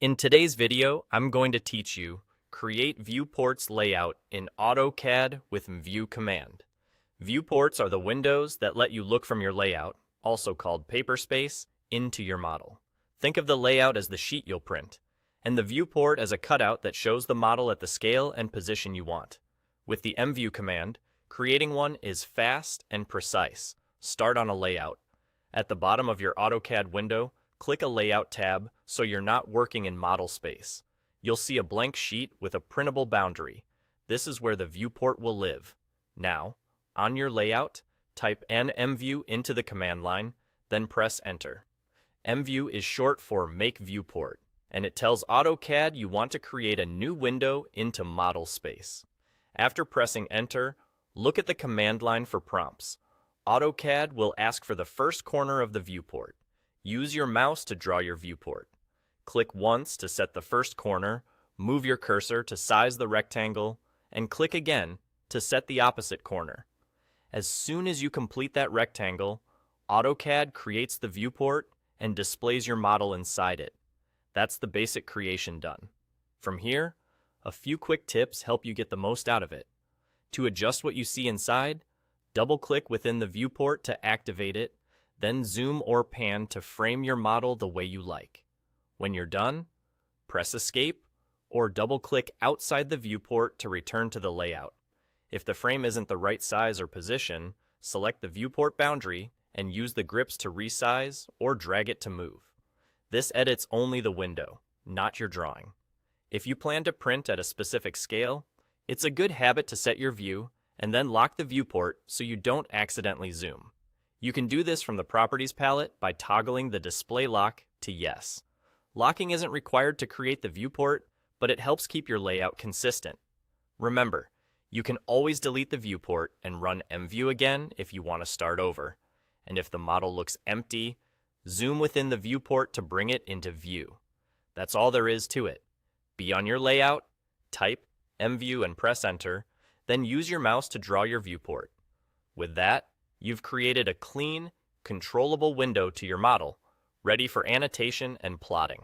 In today's video, I'm going to teach you create viewports layout in AutoCAD with View command. Viewports are the windows that let you look from your layout, also called paper space, into your model. Think of the layout as the sheet you'll print, and the viewport as a cutout that shows the model at the scale and position you want. With the MVIEW command, creating one is fast and precise. Start on a layout. At the bottom of your AutoCAD window, click a Layout tab so you're not working in model space. You'll see a blank sheet with a printable boundary. This is where the viewport will live. Now, on your layout, type MVIEW into the command line, then press Enter. MVIEW is short for Make Viewport, and it tells AutoCAD you want to create a new window into model space. After pressing Enter, look at the command line for prompts. AutoCAD will ask for the first corner of the viewport. Use your mouse to draw your viewport. Click once to set the first corner, move your cursor to size the rectangle, and click again to set the opposite corner. As soon as you complete that rectangle, AutoCAD creates the viewport and displays your model inside it. That's the basic creation done. From here, a few quick tips help you get the most out of it. To adjust what you see inside, double-click within the viewport to activate it, then zoom or pan to frame your model the way you like. When you're done, press Escape or double-click outside the viewport to return to the layout. If the frame isn't the right size or position, select the viewport boundary and use the grips to resize or drag it to move. This edits only the window, not your drawing. If you plan to print at a specific scale, it's a good habit to set your view and then lock the viewport so you don't accidentally zoom. You can do this from the Properties palette by toggling the Display Lock to Yes. Locking isn't required to create the viewport, but it helps keep your layout consistent. Remember, you can always delete the viewport and run MVIEW again if you want to start over. And if the model looks empty, zoom within the viewport to bring it into view. That's all there is to it. Be on your layout, type MVIEW and press Enter, then use your mouse to draw your viewport. With that, you've created a clean, controllable window to your model, ready for annotation and plotting.